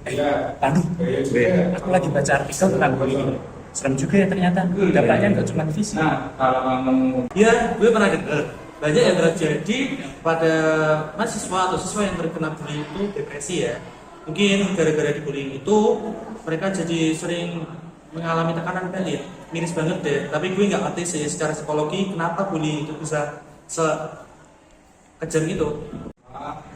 Aduh, aku lagi baca artikel tentang bullying. Serem juga ya ternyata. Dampaknya nggak cuma fisik. Ya, gue pernah dengar banyak yang terjadi pada mahasiswa atau siswa yang terkena bullying itu depresi ya. Mungkin gara-gara dibullying itu mereka jadi sering mengalami tekanan batin. Miris banget deh. Tapi gue nggak ngerti sih secara psikologi kenapa bullying itu bisa sekejam itu.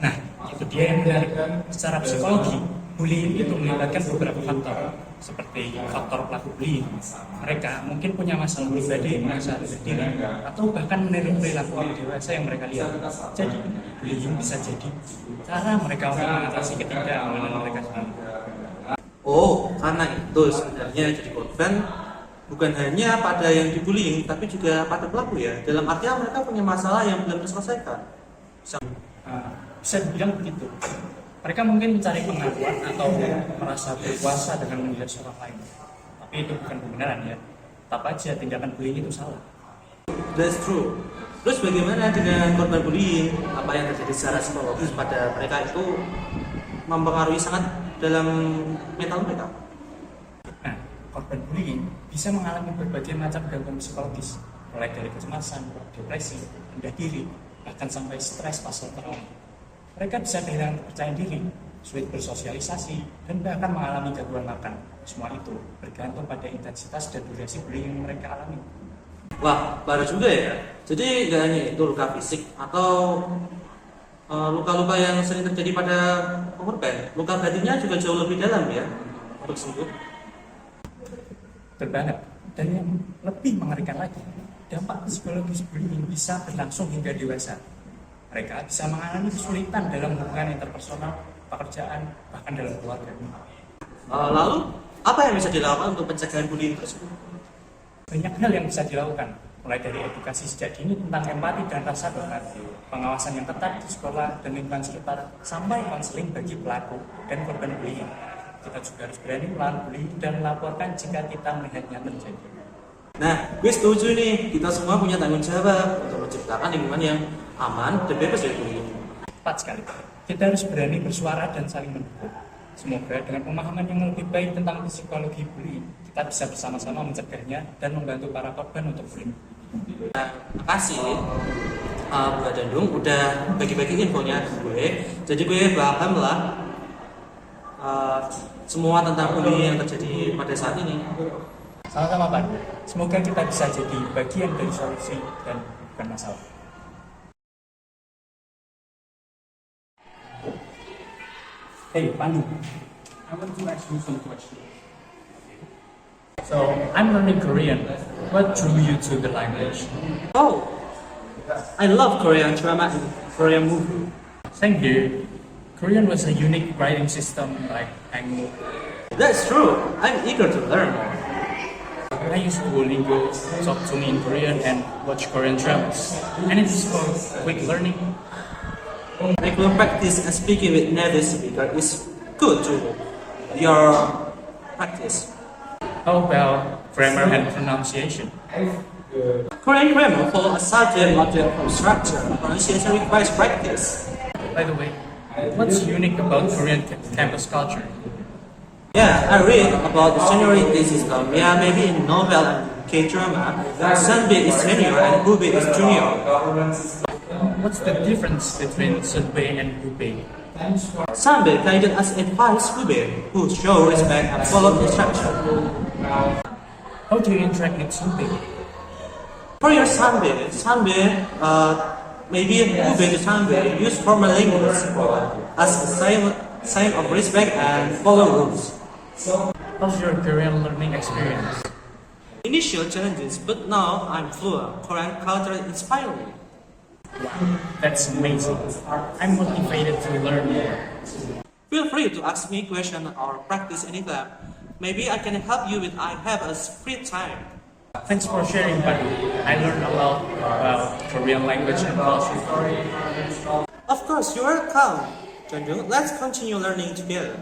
Nah, itu dia yang menarik. Secara psikologi, bullying itu melibatkan beberapa faktor, seperti faktor pelaku bullying. Mereka mungkin punya masalah pribadi, masalah diri, atau bahkan meniru perilaku orang dewasa yang mereka lihat. Jadi, bullying bisa jadi cara mereka untuk mengatasi ketidaknyamanan mereka sendiri. Oh, karena itu sebenarnya jadi korban bukan hanya pada yang dibullying, tapi juga pada pelaku ya. Dalam artian mereka punya masalah yang belum terselesaikan. Bisa dibilang begitu. Mereka mungkin mencari pengakuan atau merasa berkuasa dengan menjudge orang lain. Tapi itu bukan kebenaran ya. Tetap aja tindakan bullying itu salah. That's true. Terus bagaimana dengan korban bullying? Apa yang terjadi secara psikologis pada mereka itu mempengaruhi sangat dalam mental mereka? Nah, korban bullying bisa mengalami berbagai macam gangguan psikologis, mulai dari kecemasan, depresi, rendah diri, bahkan sampai stres pasca trauma. Mereka bisa kehilangan kepercayaan diri, sulit bersosialisasi, dan bahkan mengalami gangguan makan. Semua itu bergantung pada intensitas dan durasi bullying yang mereka alami. Wah, parah juga ya. Jadi nggak hanya itu luka fisik atau luka-luka yang sering terjadi pada korban, luka batinnya juga jauh lebih dalam ya untuk sembuh. Terbanget. Dan yang lebih mengerikan lagi, dampak psikologis bullying bisa berlangsung hingga dewasa. Mereka bisa mengalami kesulitan dalam hubungan interpersonal, pekerjaan, bahkan dalam keluarga. Lalu, apa yang bisa dilakukan untuk pencegahan bullying tersebut? Banyak hal yang bisa dilakukan, mulai dari edukasi sejak dini tentang empati dan rasa hormat, pengawasan yang ketat di sekolah dan lingkungan sekitar, sampai konseling bagi pelaku dan korban bullying. Kita juga harus berani melawan bullying dan melaporkan jika kita melihatnya terjadi. Nah, gue setuju nih, kita semua punya tanggung jawab untuk menciptakan lingkungan yang aman dan bebas dari bullying. Tepat sekali. Kita harus berani bersuara dan saling mendukung. Semoga dengan pemahaman yang lebih baik tentang psikologi bullying, kita bisa bersama-sama mencegahnya dan membantu para korban untuk bullying. Nah, makasih Mbak Dandung udah bagi-bagi infonya ke gue. Jadi gue paham lah semua tentang bullying yang terjadi pada saat ini. Sama-sama Pak. Semoga kita bisa jadi bagian dari solusi dan bukan masalah. Hey Pandu, I want to ask you some questions. So I'm learning Korean. What drew you to the language? Oh, I love Korean drama and Korean movie. Same here. Korean was a unique writing system like Hangul. That's true. I'm eager to learn more. I use Duolingo, talk to me in Korean, and watch Korean dramas. And it's for quick learning. Regular practice and speaking with native speaker is good to your practice. How about grammar and pronunciation? Korean grammar follows a subject-object structure. Pronunciation requires practice. By the way, what's unique about Korean campus culture? Yeah, I read about the seniority system. Yeah, maybe in novel and K-drama, Sunbae is senior and Bube is junior. What's the difference between Sunbae and Bube? Sunbae guided us advice Bube, who show respect and follow instruction. How do you interact with Sunbae? For your Sunbae, maybe Bube to Sunbae use formal language as a sign of respect and follow rules. How's your Korean learning experience? Initial challenges, but now I'm fluent. Korean culture is inspiring. Wow, that's amazing. I'm motivated to learn more. Feel free to ask me questions or practice anytime. Maybe I can help you when I have a free time. Thanks for sharing, buddy. I learned a lot about Korean language and culture. Of course, you're welcome. Let's continue learning together.